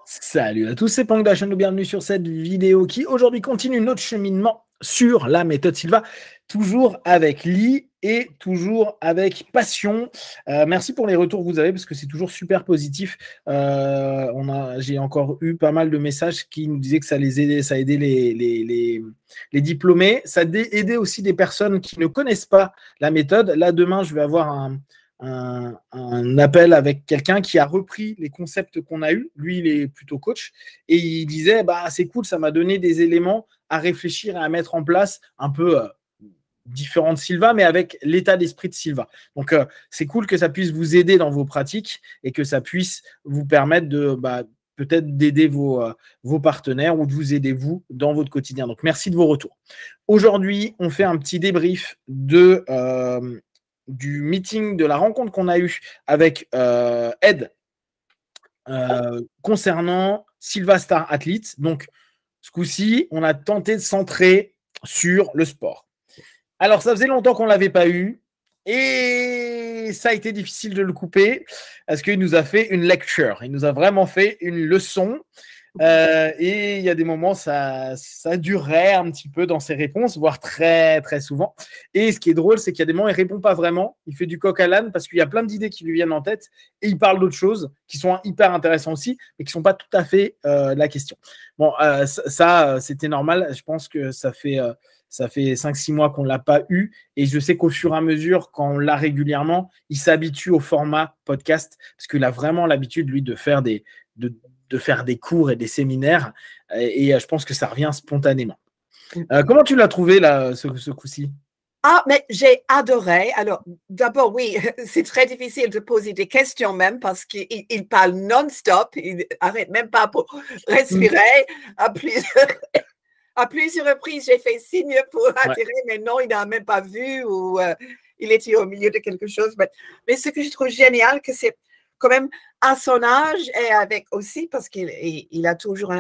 Salut à tous, c'est Pang de la chaîne, bienvenue sur cette vidéo qui aujourd'hui continue notre cheminement sur la méthode Silva, toujours avec Lee et toujours avec passion. Merci pour les retours que vous avez parce que c'est toujours super positif. J'ai encore eu pas mal de messages qui nous disaient que ça aidait les diplômés. Ça aidait aussi des personnes qui ne connaissent pas la méthode. Là, demain, je vais avoir un appel avec quelqu'un qui a repris les concepts qu'on a eus. Lui, il est plutôt coach. Et il disait, bah, c'est cool, ça m'a donné des éléments à réfléchir et à mettre en place un peu différent de Silva, mais avec l'état d'esprit de Silva. Donc, c'est cool que ça puisse vous aider dans vos pratiques et que ça puisse vous permettre de peut-être d'aider vos partenaires ou de vous aider vous dans votre quotidien. Donc, merci de vos retours. Aujourd'hui, on fait un petit débrief du meeting, de la rencontre qu'on a eue avec Ed concernant Silva Star Athlete. Donc, ce coup-ci, on a tenté de centrer sur le sport. Alors, ça faisait longtemps qu'on ne l'avait pas eu et ça a été difficile de le couper parce qu'il nous a fait une lecture. Il nous a vraiment fait une leçon. Et il y a des moments, ça durerait un petit peu dans ses réponses, voire très, très souvent. Et ce qui est drôle, c'est qu'il y a des moments, il ne répond pas vraiment. Il fait du coq à l'âne parce qu'il y a plein d'idées qui lui viennent en tête et il parle d'autres choses qui sont hyper intéressantes aussi, mais qui ne sont pas tout à fait la question. Bon, c'était normal. Je pense que ça fait 5-6 mois qu'on ne l'a pas eu. Et je sais qu'au fur et à mesure, quand on l'a régulièrement, il s'habitue au format podcast parce qu'il a vraiment l'habitude, lui, de faire des cours et des séminaires. Et je pense que ça revient spontanément. Comment tu l'as trouvé, là, ce coup-ci? Ah, mais j'ai adoré. Alors, d'abord, oui, c'est très difficile de poser des questions même parce qu'il parle non-stop. Il n'arrête même pas pour respirer. À plusieurs reprises, j'ai fait signe pour attirer, mais non, il n'a même pas vu ou il était au milieu de quelque chose. Mais ce que je trouve génial, que c'est quand même à son âge et avec aussi, parce qu'il a toujours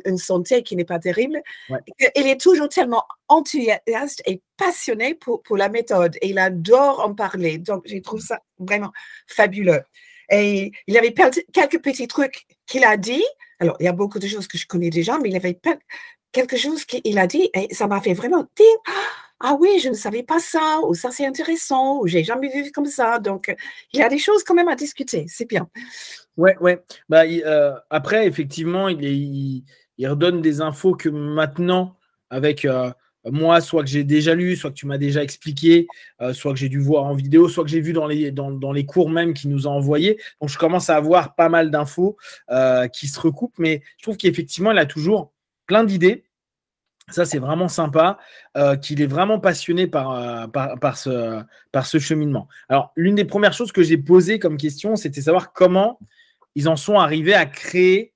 une santé qui n'est pas terrible, il est toujours tellement enthousiaste et passionné pour la méthode et il adore en parler. Donc, je trouve ça vraiment fabuleux. Et il y avait quelques petits trucs qu'il a dit. Alors, il y a beaucoup de choses que je connais déjà, mais il y avait quelque chose qu'il a dit et ça m'a fait vraiment dire ah oui, je ne savais pas ça, ou ça c'est intéressant, ou j'ai jamais vu comme ça. Donc, il y a des choses quand même à discuter, c'est bien. Ouais. Après, effectivement, il redonne des infos que maintenant, avec moi, soit que j'ai déjà lu, soit que tu m'as déjà expliqué, soit que j'ai dû voir en vidéo, soit que j'ai vu dans les cours même qu'il nous a envoyés. Donc, je commence à avoir pas mal d'infos qui se recoupent, mais je trouve qu'effectivement, il a toujours plein d'idées. Ça, c'est vraiment sympa, qu'il est vraiment passionné par ce cheminement. Alors, l'une des premières choses que j'ai posées comme question, c'était savoir comment ils en sont arrivés à créer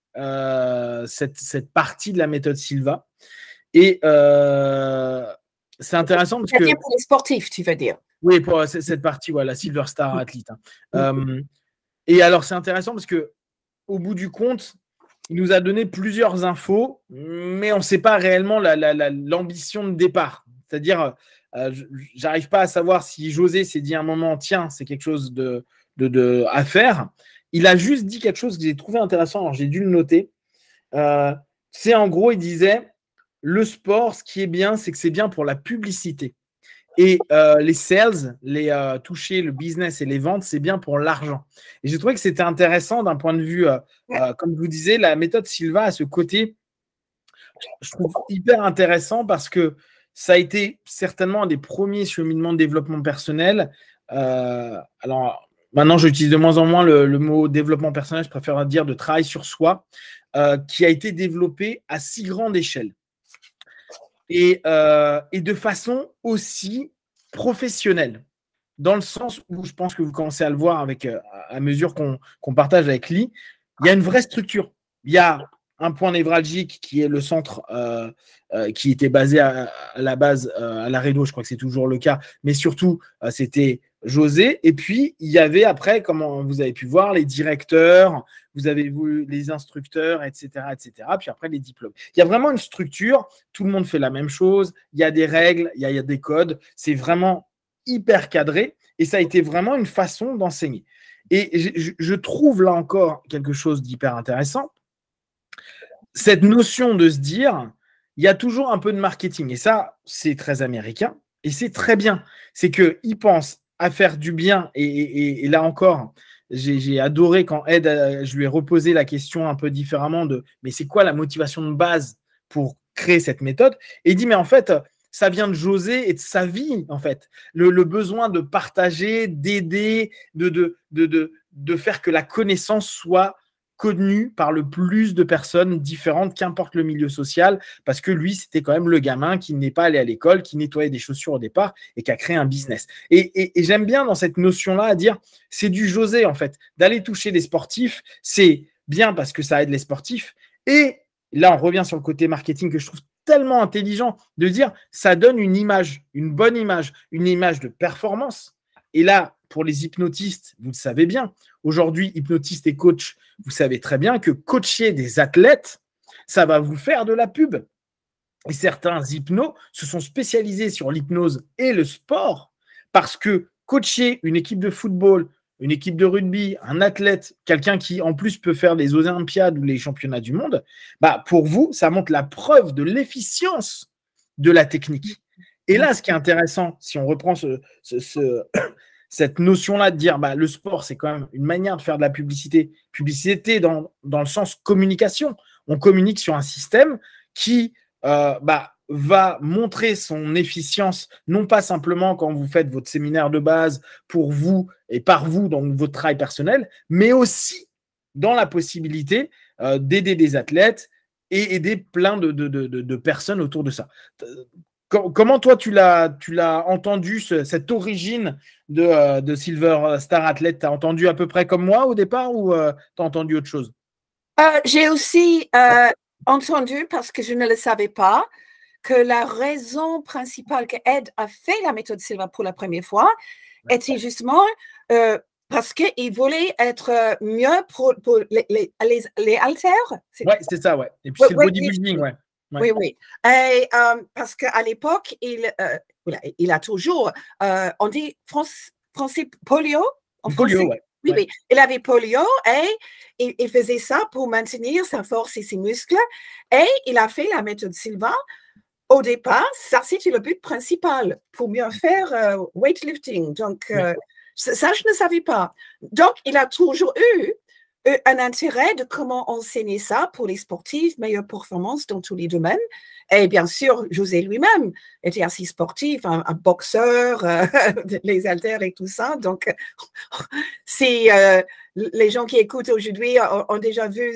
cette partie de la méthode Silva. Et c'est intéressant parce que… C'est pour les sportifs, tu veux dire. Oui, pour cette partie, voilà, Silver Star Athlete. Et alors, c'est intéressant parce que au bout du compte, il nous a donné plusieurs infos, mais on ne sait pas réellement l'ambition de départ. C'est-à-dire, j'arrive pas à savoir si José s'est dit à un moment, tiens, c'est quelque chose à faire. Il a juste dit quelque chose que j'ai trouvé intéressant, alors j'ai dû le noter. C'est en gros, il disait, le sport, ce qui est bien, c'est que c'est bien pour la publicité. Et les sales, toucher le business et les ventes, c'est bien pour l'argent. Et j'ai trouvé que c'était intéressant d'un point de vue, comme je vous disais, la méthode Silva a ce côté, je trouve hyper intéressant parce que ça a été certainement un des premiers cheminements de développement personnel. Alors, maintenant, j'utilise de moins en moins le mot développement personnel, je préfère dire de travail sur soi, qui a été développé à si grande échelle. Et de façon aussi professionnelle, dans le sens où je pense que vous commencez à le voir avec, à mesure qu'on partage avec Lee, il y a une vraie structure. Il y a un point névralgique qui est le centre qui était basé à la base à Laredo, je crois que c'est toujours le cas, mais surtout c'était José. Et puis il y avait après, comme vous avez pu voir, les directeurs, vous avez vu les instructeurs, etc., etc. Puis après les diplômes. Il y a vraiment une structure, tout le monde fait la même chose, il y a des règles, il y a des codes, c'est vraiment hyper cadré et ça a été vraiment une façon d'enseigner. Et je trouve là encore quelque chose d'hyper intéressant, cette notion de se dire, il y a toujours un peu de marketing. Et ça, c'est très américain. Et c'est très bien. C'est qu'ils pensent à faire du bien. Et là encore, j'ai adoré quand Ed, je lui ai reposé la question un peu différemment de, mais c'est quoi la motivation de base pour créer cette méthode? Et il dit, mais en fait, ça vient de José et de sa vie, en fait. Le besoin de partager, d'aider, de faire que la connaissance soit connu par le plus de personnes différentes, qu'importe le milieu social, parce que lui, c'était quand même le gamin qui n'est pas allé à l'école, qui nettoyait des chaussures au départ et qui a créé un business. Et j'aime bien dans cette notion-là à dire, c'est du José, en fait, d'aller toucher les sportifs, c'est bien parce que ça aide les sportifs. Et là, on revient sur le côté marketing que je trouve tellement intelligent de dire, ça donne une image, une bonne image, une image de performance. Et là, pour les hypnotistes, vous le savez bien, aujourd'hui, hypnotistes et coachs, vous savez très bien que coacher des athlètes, ça va vous faire de la pub. Et certains hypnos se sont spécialisés sur l'hypnose et le sport parce que coacher une équipe de football, une équipe de rugby, un athlète, quelqu'un qui en plus peut faire les Olympiades ou les championnats du monde, bah pour vous, ça montre la preuve de l'efficience de la technique. Et là, ce qui est intéressant, si on reprend cette notion-là de dire bah, le sport, c'est quand même une manière de faire de la publicité. Publicité dans le sens communication. On communique sur un système qui va montrer son efficience, non pas simplement quand vous faites votre séminaire de base pour vous et par vous dans votre travail personnel, mais aussi dans la possibilité d'aider des athlètes et aider plein de personnes autour de ça. Comment toi tu l'as entendu cette origine de Silver Star Athlete? Tu as entendu à peu près comme moi au départ ou tu as entendu autre chose? J'ai aussi entendu, parce que je ne le savais pas, que la raison principale que Ed a fait la méthode Silva pour la première fois était justement parce qu'il voulait être mieux pour les haltères. Oui, c'est ça, ouais. Et puis c'est le bodybuilding, ouais. Oui, oui. Et, parce qu'à l'époque, il a toujours, on dit français polio en français. Polio, ouais. Oui, oui. Il avait polio et il faisait ça pour maintenir sa force et ses muscles. Et il a fait la méthode Silva. Au départ, ça, c'était le but principal pour mieux faire weightlifting. Donc, ça, je ne savais pas. Donc, il a toujours eu un intérêt de comment enseigner ça pour les sportifs, meilleure performance dans tous les domaines. Et bien sûr, José lui-même était assez sportif, un boxeur, les haltères et tout ça. Donc, si les gens qui écoutent aujourd'hui ont déjà vu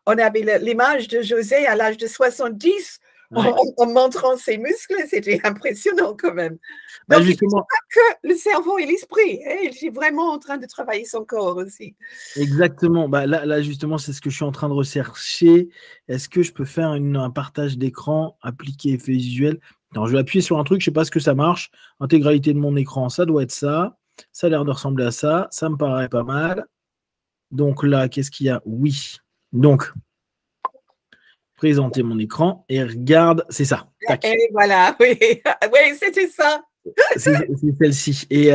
on avait l'image de José à l'âge de 70, en montrant ses muscles, c'était impressionnant quand même. Donc, justement, pas que le cerveau et l'esprit, il est vraiment en train de travailler son corps aussi. Exactement. Bah, là, justement, c'est ce que je suis en train de rechercher. Est-ce que je peux faire un partage d'écran, appliquer effet visuel? Alors, je vais appuyer sur un truc, je ne sais pas ce que ça marche. Intégralité de mon écran, ça doit être ça. Ça a l'air de ressembler à ça. Ça me paraît pas mal. Donc là, qu'est-ce qu'il y a? Oui. Donc, présenter mon écran et regarde, c'est ça. Tac. Et voilà, oui, oui, c'était ça. C'est celle-ci. Et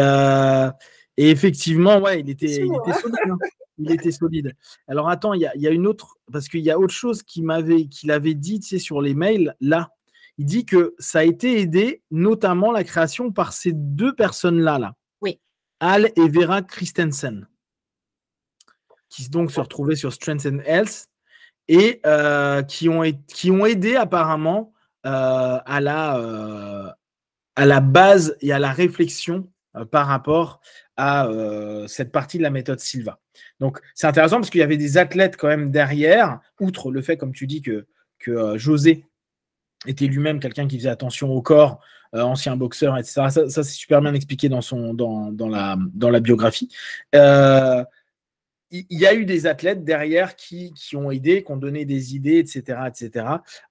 effectivement, ouais, il était solide. Hein. Il était solide. Alors attends, il y a une autre, parce qu'il y a autre chose qu'il avait dit, tu sais, sur les mails, là. Il dit que ça a été aidé, notamment la création par ces deux personnes-là, là. Oui. Al et Vera Christensen, qui donc se retrouvaient sur Strength and Health et qui ont aidé apparemment à la base et à la réflexion par rapport à cette partie de la méthode Silva. Donc, c'est intéressant parce qu'il y avait des athlètes quand même derrière, outre le fait, comme tu dis, que José était lui-même quelqu'un qui faisait attention au corps, ancien boxeur, etc. Ça c'est super bien expliqué dans la biographie. Il y a eu des athlètes derrière qui ont aidé, qui ont donné des idées, etc.,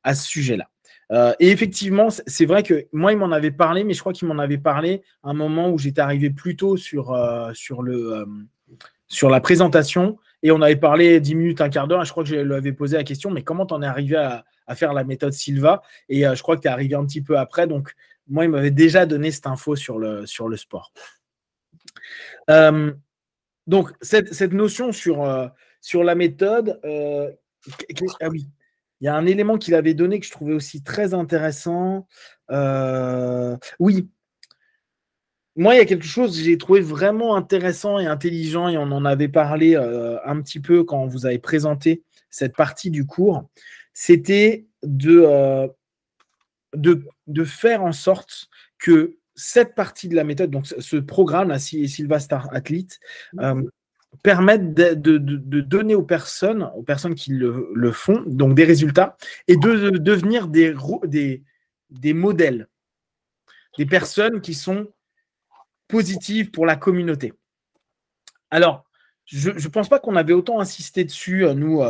à ce sujet-là. Et effectivement, c'est vrai que moi, il m'en avait parlé, mais je crois qu'il m'en avait parlé à un moment où j'étais arrivé plus tôt sur la présentation et on avait parlé 10 minutes, un quart d'heure et je crois que je lui avais posé la question, mais comment tu en es arrivé à faire la méthode Silva? Et je crois que tu es arrivé un petit peu après, donc moi, il m'avait déjà donné cette info sur le sport. Donc, cette notion sur la méthode, Ah oui, il y a un élément qu'il avait donné que je trouvais aussi très intéressant. Oui, moi, il y a quelque chose que j'ai trouvé vraiment intéressant et intelligent, et on en avait parlé un petit peu quand vous avez présenté cette partie du cours. C'était de faire en sorte que cette partie de la méthode, donc ce programme, là, Silva Star Athlete, permette de donner aux personnes qui le font, donc des résultats, et de devenir des modèles, des personnes qui sont positives pour la communauté. Alors, je ne pense pas qu'on avait autant insisté dessus, nous,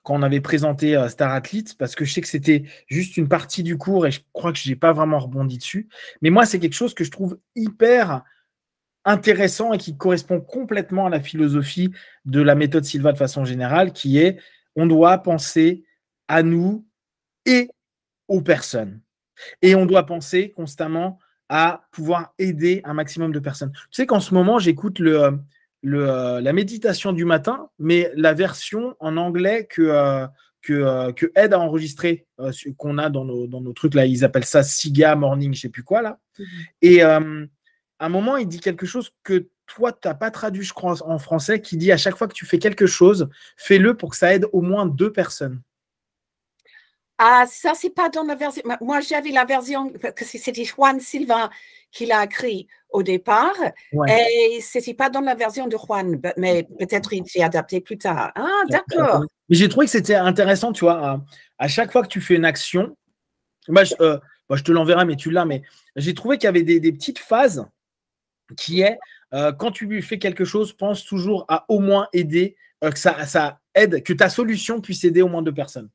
quand on avait présenté Star Athlete, parce que je sais que c'était juste une partie du cours et je crois que je n'ai pas vraiment rebondi dessus. Mais moi, c'est quelque chose que je trouve hyper intéressant et qui correspond complètement à la philosophie de la méthode Silva de façon générale, qui est on doit penser à nous et aux personnes. Et on doit penser constamment à pouvoir aider un maximum de personnes. Tu sais qu'en ce moment, j'écoute la méditation du matin, mais la version en anglais que Ed a enregistré, qu'on a dans nos trucs, là, ils appellent ça Siga Morning, je ne sais plus quoi, là. Et à un moment, il dit quelque chose que toi, tu n'as pas traduit, je crois, en français, qui dit à chaque fois que tu fais quelque chose, fais-le pour que ça aide au moins 2 personnes. Ah, ça, c'est pas dans la version. Moi, j'avais la version que c'était Juan Silva qui l'a écrit au départ. Ouais. Et c'était pas dans la version de Juan, mais peut-être il s'est adapté plus tard. Ah, d'accord. Mais j'ai trouvé que c'était intéressant, tu vois, à chaque fois que tu fais une action, je te l'enverrai, mais tu l'as, mais j'ai trouvé qu'il y avait des petites phases qui est, quand tu fais quelque chose, pense toujours à au moins aider, que ça aide, que ta solution puisse aider au moins 2 personnes.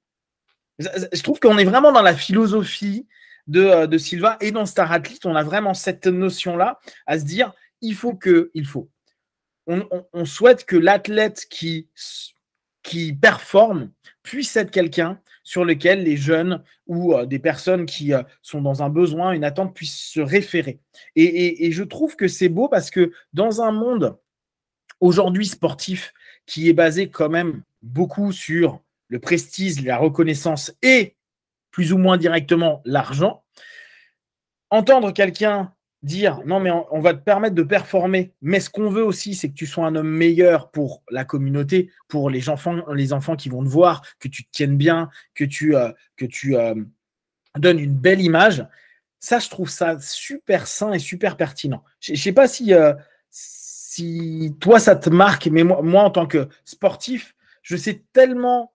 Je trouve qu'on est vraiment dans la philosophie de Silva, et dans Star Athlete, on a vraiment cette notion-là à se dire, on souhaite que l'athlète qui performe puisse être quelqu'un sur lequel les jeunes ou des personnes qui sont dans un besoin, une attente, puissent se référer. Et je trouve que c'est beau parce que dans un monde aujourd'hui sportif qui est basé quand même beaucoup sur le prestige, la reconnaissance et plus ou moins directement l'argent, entendre quelqu'un dire non, mais on va te permettre de performer, mais ce qu'on veut aussi, c'est que tu sois un homme meilleur pour la communauté, pour les enfants qui vont te voir, que tu te tiennes bien, que tu donnes une belle image. Ça, je trouve ça super sain et super pertinent. Je ne sais pas si toi, ça te marque, mais moi, en tant que sportif, je sais tellement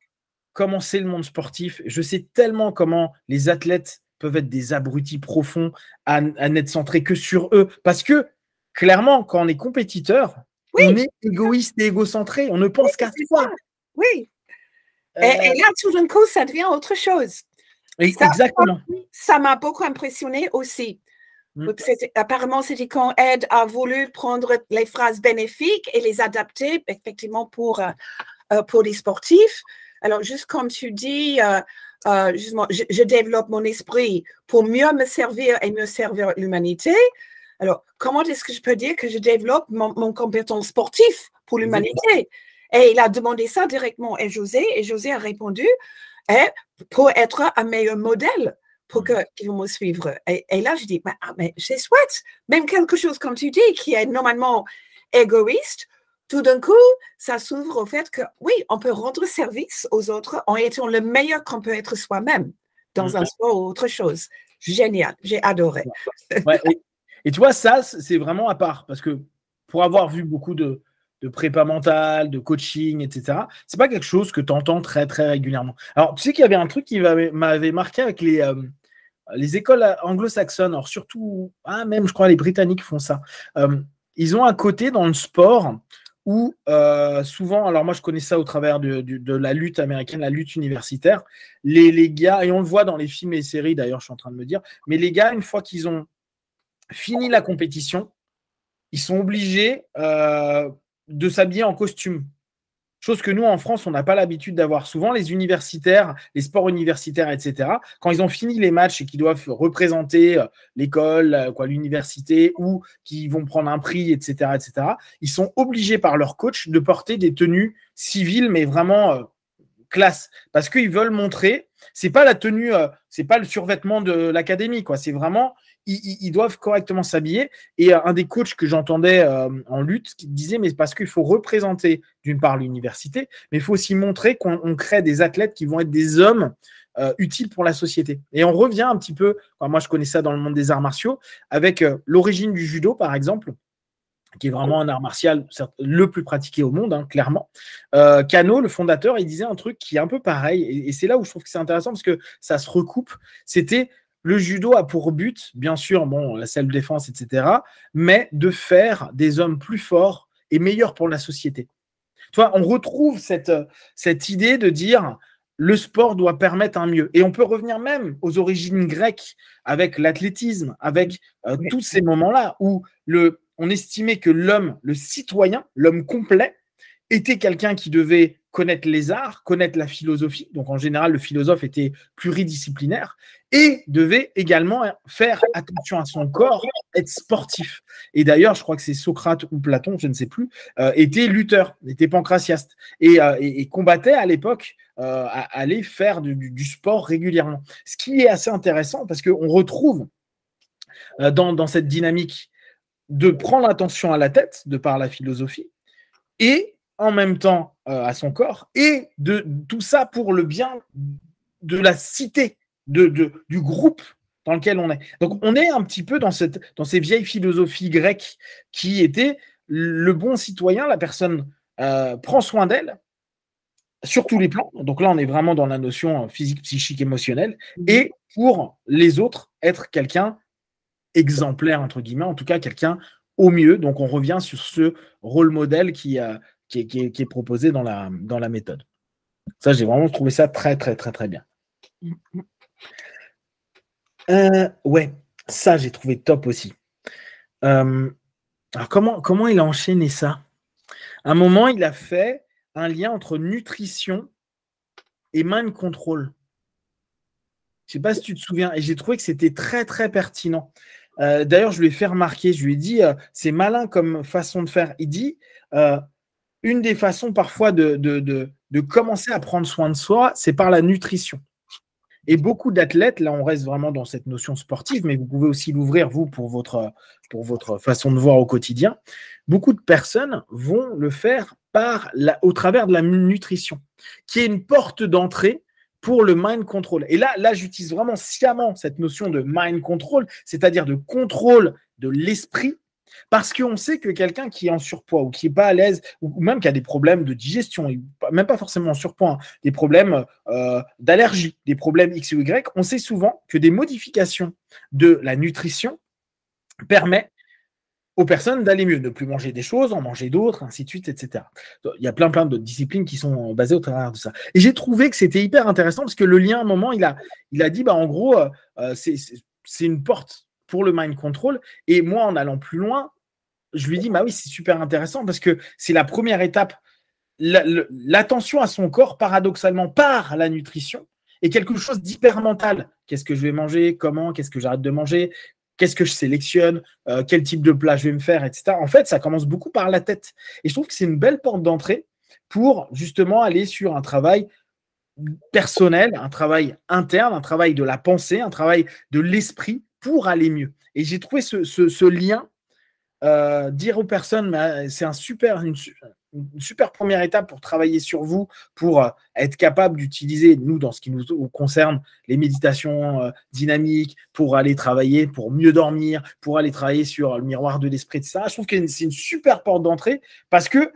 comment c'est le monde sportif. Je sais tellement comment les athlètes peuvent être des abrutis profonds à n'être centrés que sur eux. Parce que, clairement, quand on est compétiteur, on est égoïste et égocentré. On ne pense qu'à soi. Oui. Et là, tout d'un coup, ça devient autre chose. Exactement. Ça m'a beaucoup impressionné aussi. Apparemment, c'était quand Ed a voulu prendre les phrases bénéfiques et les adapter effectivement pour les sportifs. Alors, juste comme tu dis, justement, je développe mon esprit pour mieux me servir et mieux servir l'humanité. Alors, comment est-ce que je peux dire que je développe mon compétence sportive pour l'humanité? Et il a demandé ça directement à José, et José a répondu pour être un meilleur modèle pour qu'ils vont me suivre. Et là, je dis, mais c'est chouette. Même quelque chose, comme tu dis, qui est normalement égoïste, tout d'un coup, ça s'ouvre au fait que, oui, on peut rendre service aux autres en étant le meilleur qu'on peut être soi-même dans un sport ou autre chose. Génial, j'ai adoré. Ouais, et tu vois, ça, c'est vraiment à part, parce que pour avoir vu beaucoup de prépa mentale, de coaching, etc., c'est pas quelque chose que tu entends très, très régulièrement. Alors, tu sais qu'il y avait un truc qui m'avait marqué avec les écoles anglo-saxonnes, alors surtout, même je crois les Britanniques font ça. Ils ont un côté dans le sport où souvent, alors moi je connais ça au travers de la lutte américaine, la lutte universitaire, les gars, et on le voit dans les films et les séries d'ailleurs, je suis en train de me dire, mais les gars, une fois qu'ils ont fini la compétition, ils sont obligés de s'habiller en costume. Chose que nous, en France, on n'a pas l'habitude d'avoir. Souvent, les universitaires, les sports universitaires, etc., quand ils ont fini les matchs et qu'ils doivent représenter l'école, l'université, ou qu'ils vont prendre un prix, etc., ils sont obligés par leur coach de porter des tenues civiles, mais vraiment classe. Parce qu'ils veulent montrer, c'est pas la tenue, c'est pas le survêtement de l'académie, quoi. C'est vraiment, ils doivent correctement s'habiller. Et un des coachs que j'entendais en lutte qui disait, mais parce qu'il faut représenter d'une part l'université, mais il faut aussi montrer qu'on crée des athlètes qui vont être des hommes utiles pour la société. Et on revient un petit peu, moi je connais ça dans le monde des arts martiaux, avec l'origine du judo, par exemple, qui est vraiment un art martial le plus pratiqué au monde, hein, clairement. Kano, le fondateur, il disait un truc qui est un peu pareil, et c'est là où je trouve que c'est intéressant, parce que ça se recoupe. C'était, le judo a pour but, bien sûr, bon, la self-défense, etc., mais de faire des hommes plus forts et meilleurs pour la société. Tu vois, on retrouve cette idée de dire, le sport doit permettre un mieux. Et on peut revenir même aux origines grecques, avec l'athlétisme, avec tous ces moments-là, où on estimait que l'homme, le citoyen, l'homme complet, était quelqu'un qui devait connaître les arts, connaître la philosophie. Donc, en général, le philosophe était pluridisciplinaire et devait également faire attention à son corps, être sportif. Et d'ailleurs, je crois que c'est Socrate ou Platon, je ne sais plus, était lutteur, était pancratiaste et combattait à l'époque à aller faire du sport régulièrement. Ce qui est assez intéressant parce qu'on retrouve dans cette dynamique de prendre attention à la tête, de par la philosophie, et en même temps à son corps, et de tout ça pour le bien de la cité, du groupe dans lequel on est. Donc on est un petit peu dans ces vieilles philosophies grecques qui étaient le bon citoyen, la personne prend soin d'elle sur tous les plans. Donc là, on est vraiment dans la notion physique, psychique, émotionnelle, et pour les autres, être quelqu'un exemplaire, entre guillemets, en tout cas quelqu'un au mieux. Donc on revient sur ce rôle modèle qui est proposé dans la méthode. Ça, j'ai vraiment trouvé ça très, très, très, très bien. Ouais, ça, j'ai trouvé top aussi. Alors, comment il a enchaîné ça? À un moment, il a fait un lien entre nutrition et mind control. Je ne sais pas si tu te souviens, et j'ai trouvé que c'était très, très pertinent. D'ailleurs, je lui ai fait remarquer, je lui ai dit, c'est malin comme façon de faire. Il dit, une des façons parfois de commencer à prendre soin de soi, c'est par la nutrition. Et beaucoup d'athlètes, là on reste vraiment dans cette notion sportive, mais vous pouvez aussi l'ouvrir, vous, pour votre façon de voir au quotidien. Beaucoup de personnes vont le faire au travers de la nutrition, qui est une porte d'entrée pour le mind control. Et là j'utilise vraiment sciemment cette notion de mind control, c'est-à-dire de contrôle de l'esprit, parce qu'on sait que quelqu'un qui est en surpoids ou qui n'est pas à l'aise, ou même qui a des problèmes de digestion, même pas forcément en surpoids, hein, des problèmes d'allergie, des problèmes X ou Y, on sait souvent que des modifications de la nutrition permettent aux personnes d'aller mieux, ne plus manger des choses, en manger d'autres, ainsi de suite, etc. Il y a plein de disciplines qui sont basées au travers de ça. Et j'ai trouvé que c'était hyper intéressant parce que le lien, à un moment, il a dit, en gros, c'est une porte pour le mind control. Et moi, en allant plus loin, je lui dis, oui, c'est super intéressant parce que c'est la première étape. L'attention à son corps, paradoxalement, par la nutrition, est quelque chose d'hyper mental. Qu'est-ce que je vais manger? Comment? Qu'est-ce que j'arrête de manger? Qu'est-ce que je sélectionne? Quel type de plat je vais me faire, etc. En fait, ça commence beaucoup par la tête. Et je trouve que c'est une belle porte d'entrée pour justement aller sur un travail personnel, un travail interne, un travail de la pensée, un travail de l'esprit pour aller mieux. Et j'ai trouvé ce lien, dire aux personnes, c'est une super première étape pour travailler sur vous, pour être capable d'utiliser, nous, dans ce qui nous concerne, les méditations dynamiques, pour aller travailler, pour mieux dormir, pour aller travailler sur le miroir de l'esprit, etc. Je trouve que c'est une super porte d'entrée parce que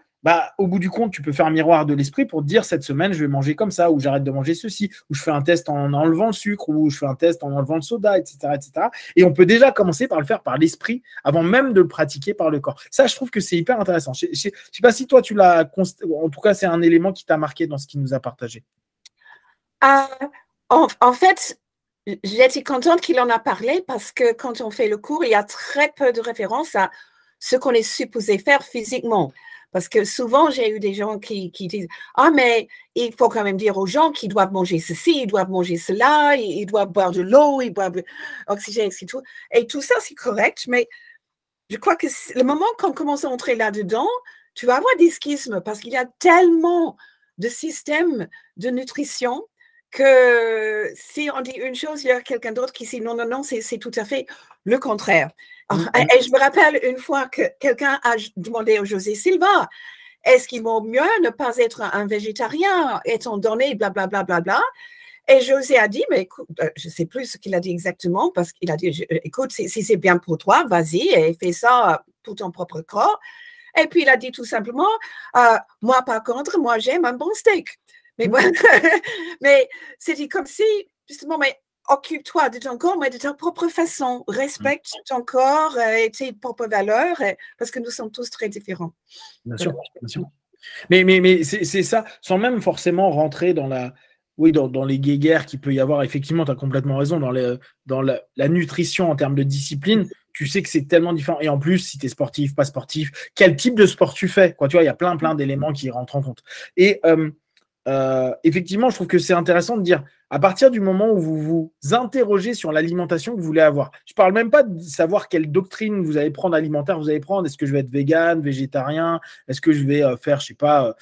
au bout du compte, tu peux faire un miroir de l'esprit pour te dire cette semaine, je vais manger comme ça, ou j'arrête de manger ceci, ou je fais un test en enlevant le sucre, ou je fais un test en enlevant le soda, etc., etc. Et on peut déjà commencer par le faire par l'esprit avant même de le pratiquer par le corps. Ça, je trouve que c'est hyper intéressant. Je ne sais pas si toi, tu l'as en tout cas, c'est un élément qui t'a marqué dans ce qu'il nous a partagé. En fait, j'étais contente qu'il en a parlé parce que quand on fait le cours, il y a très peu de références à ce qu'on est supposé faire physiquement. Parce que souvent, j'ai eu des gens qui disent « Ah, mais il faut quand même dire aux gens qu'ils doivent manger ceci, ils doivent manger cela, ils doivent boire de l'eau, ils doivent l'oxygène, etc. » Et tout ça, c'est correct, mais je crois que le moment qu'on commence à entrer là-dedans, tu vas avoir des schismes parce qu'il y a tellement de système de nutrition que si on dit une chose, il y a quelqu'un d'autre qui dit non, non, non, c'est tout à fait le contraire. Et je me rappelle une fois que quelqu'un a demandé à José Silva, est-ce qu'il vaut mieux ne pas être un végétarien étant donné blablabla, bla, bla, bla. Et José a dit, mais écoute, je ne sais plus ce qu'il a dit exactement, parce qu'il a dit, écoute, si c'est bien pour toi, vas-y et fais ça pour ton propre corps. Et puis il a dit tout simplement, moi par contre, moi j'aime un bon steak. Mais c'était comme si, justement, mais occupe-toi de ton corps, mais de ta propre façon. Respecte ton corps et tes propres valeurs, parce que nous sommes tous très différents. Bien sûr, bien sûr. Mais c'est ça, sans même forcément rentrer dans dans les guéguerres qu'il peut y avoir. Effectivement, tu as complètement raison. Dans la nutrition en termes de discipline, tu sais que c'est tellement différent. Et en plus, si tu es sportif, pas sportif, quel type de sport tu fais, quoi. Tu vois, il y a plein d'éléments qui rentrent en compte. Et effectivement, je trouve que c'est intéressant de dire, à partir du moment où vous vous interrogez sur l'alimentation que vous voulez avoir, je ne parle même pas de savoir quelle doctrine vous allez prendre alimentaire, vous allez prendre, est-ce que je vais être vegan, végétarien, est-ce que je vais faire, je sais pas,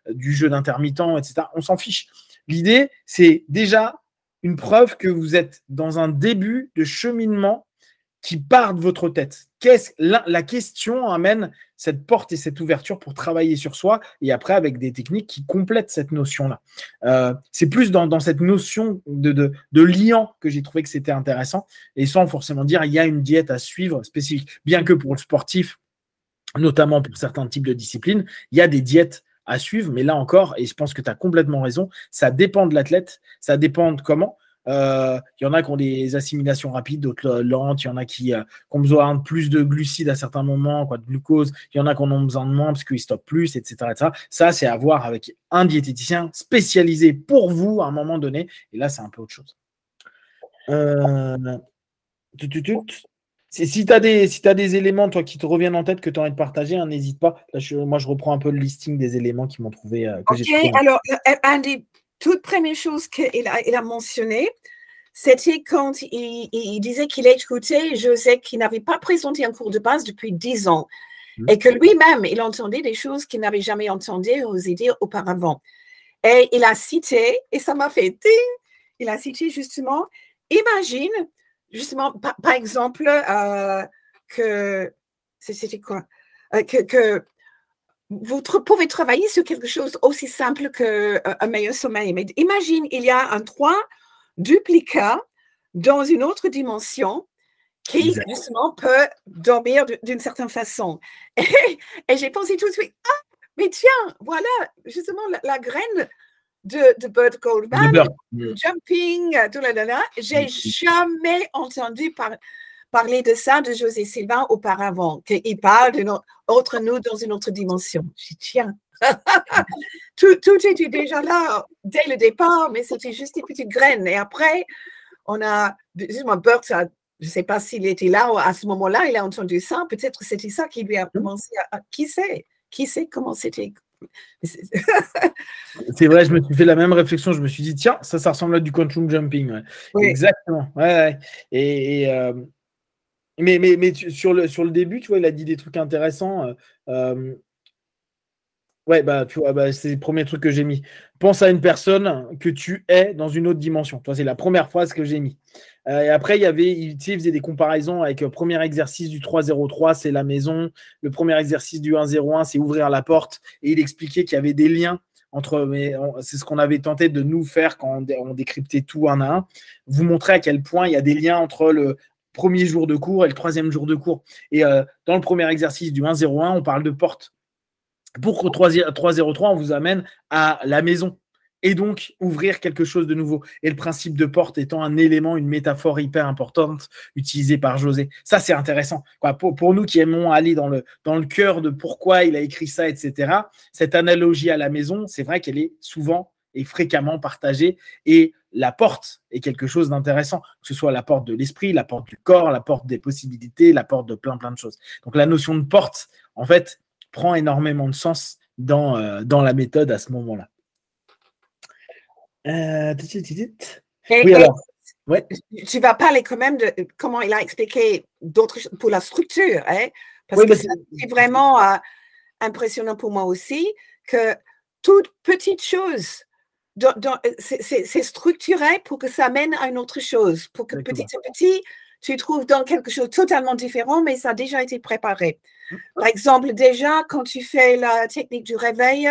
du jeûne intermittent, etc. On s'en fiche. L'idée, c'est déjà une preuve que vous êtes dans un début de cheminement qui part de votre tête. La question amène cette porte et cette ouverture pour travailler sur soi et après avec des techniques qui complètent cette notion-là. C'est plus dans cette notion de liant que j'ai trouvé que c'était intéressant et sans forcément dire il y a une diète à suivre spécifique. Bien que pour le sportif, notamment pour certains types de disciplines, il y a des diètes à suivre, mais là encore, et je pense que tu as complètement raison, ça dépend de l'athlète, ça dépend de comment. Il y en a qui ont des assimilations rapides, d'autres lentes. Il y en a qui ont besoin de plus de glucides à certains moments, de glucose. Il y en a qui en ont besoin de moins parce qu'ils stockent plus, etc., etc. Ça, c'est à voir avec un diététicien spécialisé pour vous à un moment donné. Et là, c'est un peu autre chose. Si tu as des éléments, toi, qui te reviennent en tête que tu as envie de partager, n'hésite pas. Là, moi, je reprends un peu le listing des éléments qui m'ont trouvé. Alors, un des toutes premières choses qu'il a mentionné, c'était quand il disait qu'il a écouté José qui n'avait pas présenté un cours de base depuis 10 ans et que lui-même, il entendait des choses qu'il n'avait jamais entendues ou osé dire auparavant. Et il a cité, et ça m'a fait ding, il a cité justement, imagine, justement, par exemple, que, c'était quoi? Que vous pouvez travailler sur quelque chose aussi simple qu'un meilleur sommeil. Mais imagine, il y a un 3 duplicats dans une autre dimension qui, justement, peut dormir d'une certaine façon. Et j'ai pensé tout de suite, mais tiens, voilà, justement, la graine de Bert Goldman, jumping, tout là. J'ai jamais entendu parler de ça de José Silva auparavant, qu'il parle entre nous dans une autre dimension. Je dis, tiens, tout était déjà là dès le départ, mais c'était juste des petites graines. Et après, on a, Bert, je ne sais pas s'il était là à ce moment-là, il a entendu ça, peut-être c'était ça qui lui a commencé à, qui sait comment c'était. C'est vrai, je me suis fait la même réflexion. Je me suis dit, tiens, ça ressemble à du quantum jumping. Ouais. Oui. Exactement. Ouais. Mais sur le début, tu vois, il a dit des trucs intéressants. Ouais, tu vois, c'est le premier truc que j'ai mis. Pense à une personne que tu es dans une autre dimension. Toi, c'est la première phrase que j'ai mis. Et après, il faisait des comparaisons avec le premier exercice du 3-0-3, c'est la maison. Le premier exercice du 1-0-1, c'est ouvrir la porte. Et il expliquait qu'il y avait des liens entre. C'est ce qu'on avait tenté de nous faire quand on décryptait tout un à un. Vous montrer à quel point il y a des liens entre le premier jour de cours et le 3e jour de cours. Et dans le premier exercice du 1-0-1, on parle de porte. Pour 3-0-3, on vous amène à la maison et donc ouvrir quelque chose de nouveau. Et le principe de porte étant un élément, une métaphore hyper importante utilisée par José. Ça, c'est intéressant. Pour nous qui aimons aller dans le cœur de pourquoi il a écrit ça, etc., cette analogie à la maison, c'est vrai qu'elle est souvent et fréquemment partagée. Et la porte est quelque chose d'intéressant, que ce soit la porte de l'esprit, la porte du corps, la porte des possibilités, la porte de plein de choses. Donc la notion de porte, en fait, prend énormément de sens dans la méthode à ce moment-là. Oui, alors, ouais. Tu vas parler quand même de comment il a expliqué d'autres choses pour la structure, hein? Parce que c'est vraiment impressionnant pour moi aussi que toutes petites choses. C'est structuré pour que ça mène à une autre chose, pour que petit à petit, tu trouves dans quelque chose totalement différent, mais ça a déjà été préparé. Par exemple, déjà, quand tu fais la technique du réveil,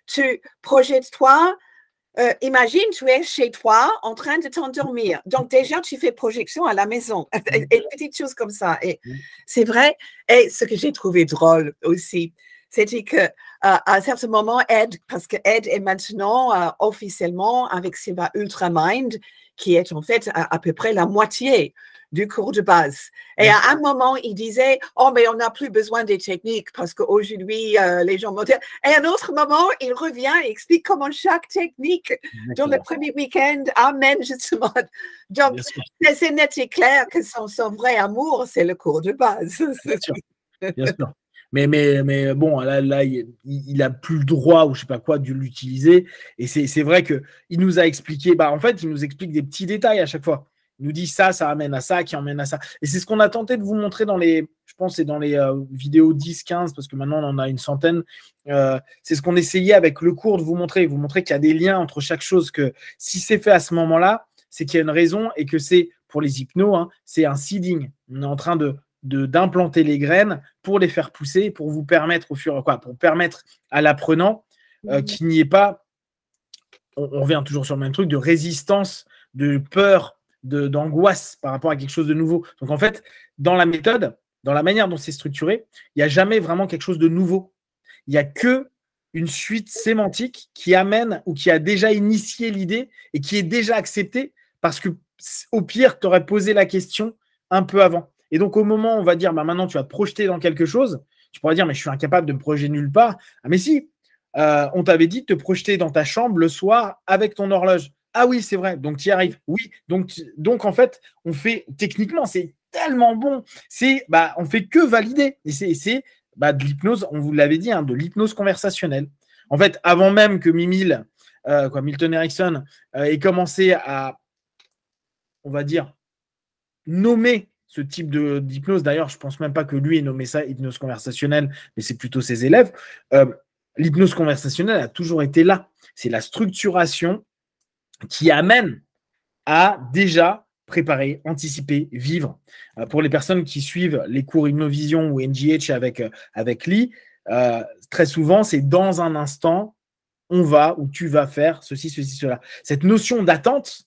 tu projettes-toi. Imagine, tu es chez toi en train de t'endormir. Donc, déjà, tu fais projection à la maison. Et petites choses comme ça. Et c'est vrai. Et ce que j'ai trouvé drôle aussi, c'était qu'à un certain moment, Ed, parce que Ed est maintenant officiellement avec Silva Ultramind, qui est en fait à peu près la moitié du cours de base. Et à un moment, il disait, oh, mais on n'a plus besoin des techniques parce qu'aujourd'hui, les gens modernes. Et à un autre moment, il revient et explique comment chaque technique dans le premier week-end amène justement. Donc, c'est net et clair que son vrai amour, c'est le cours de base. Bien sûr. Bien sûr. Mais bon, là il n'a plus le droit ou je ne sais pas quoi de l'utiliser. Et c'est vrai qu'il nous a expliqué, en fait, il nous explique des petits détails à chaque fois. Il nous dit ça amène à ça, qui emmène à ça. Et c'est ce qu'on a tenté de vous montrer je pense, c'est dans les vidéos 10, 15, parce que maintenant on en a une centaine. C'est ce qu'on essayait avec le cours de vous montrer qu'il y a des liens entre chaque chose, que si c'est fait à ce moment-là, c'est qu'il y a une raison et que c'est, pour les hypnos, c'est un seeding. On est en train d'implanter les graines pour les faire pousser, pour vous permettre pour permettre à l'apprenant qu'il n'y ait pas, on revient toujours sur le même truc, de résistance, de peur, d'angoisse par rapport à quelque chose de nouveau. Donc en fait, dans la méthode, dans la manière dont c'est structuré, il n'y a jamais vraiment quelque chose de nouveau. Il n'y a que une suite sémantique qui amène ou qui a déjà initié l'idée et qui est déjà acceptée parce que au pire, tu aurais posé la question un peu avant. Et donc, au moment où on va dire, maintenant, tu vas te projeter dans quelque chose, tu pourrais dire, mais je suis incapable de me projeter nulle part. Ah, mais si, on t'avait dit de te projeter dans ta chambre le soir avec ton horloge. Ah oui, c'est vrai, donc tu y arrives. Oui, donc en fait, on fait, techniquement, c'est tellement bon. On fait que valider. Et c'est de l'hypnose, on vous l'avait dit, de l'hypnose conversationnelle. En fait, avant même que Milton Erickson ait commencé à, on va dire, nommer ce type d'hypnose. D'ailleurs, je ne pense même pas que lui ait nommé ça hypnose conversationnelle, mais c'est plutôt ses élèves. L'hypnose conversationnelle a toujours été là. C'est la structuration qui amène à déjà préparer, anticiper, vivre. Pour les personnes qui suivent les cours Hypnovision ou NGH avec Lee, très souvent, c'est dans un instant, on va ou tu vas faire ceci, cela. Cette notion d'attente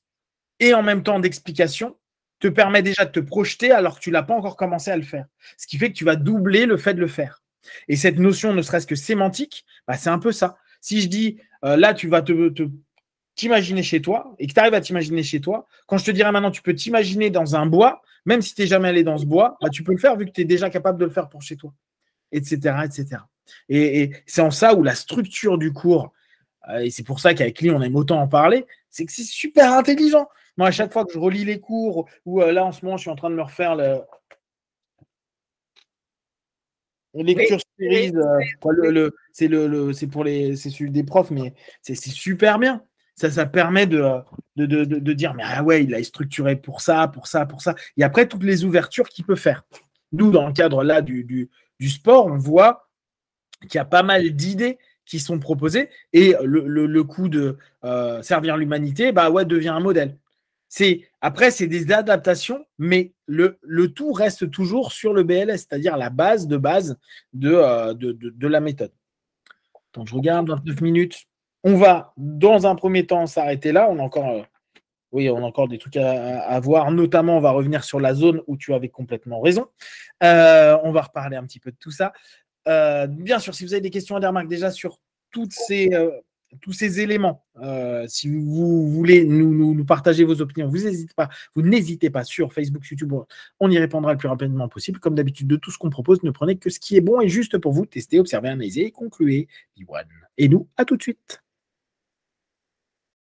et en même temps d'explication te permet déjà de te projeter alors que tu ne l'as pas encore commencé à le faire. Ce qui fait que tu vas doubler le fait de le faire. Et cette notion, ne serait-ce que sémantique, c'est un peu ça. Si je dis, là, tu vas t'imaginer chez toi et que tu arrives à t'imaginer chez toi, quand je te dirai maintenant, tu peux t'imaginer dans un bois, même si tu n'es jamais allé dans ce bois, tu peux le faire vu que tu es déjà capable de le faire pour chez toi, etc. etc. Et c'est en ça où la structure du cours, et c'est pour ça qu'avec Lee, on aime autant en parler, c'est que c'est super intelligent. Moi, à chaque fois que je relis les cours, ou là, en ce moment, je suis en train de me refaire lecture series, c'est pour c'est celui des profs, mais c'est super bien. Ça permet de dire, mais ouais, il a structuré pour ça, pour ça, pour ça. Et après, toutes les ouvertures qu'il peut faire. Nous, dans le cadre là du sport, on voit qu'il y a pas mal d'idées qui sont proposées et le coup de servir l'humanité, devient un modèle. Après, c'est des adaptations, mais le tout reste toujours sur le BLS, c'est-à-dire la base de la méthode. Donc, je regarde 29 minutes. On va, dans un premier temps, s'arrêter là. On a encore des trucs à voir. Notamment, on va revenir sur la zone où tu avais complètement raison. On va reparler un petit peu de tout ça. Bien sûr, si vous avez des questions et des remarques déjà sur tous ces éléments, si vous voulez nous partager vos opinions, vous n'hésitez pas sur Facebook, YouTube, on y répondra le plus rapidement possible. Comme d'habitude, de tout ce qu'on propose, ne prenez que ce qui est bon et juste pour vous. Testez, observez, analysez et concluez. Et nous, à tout de suite.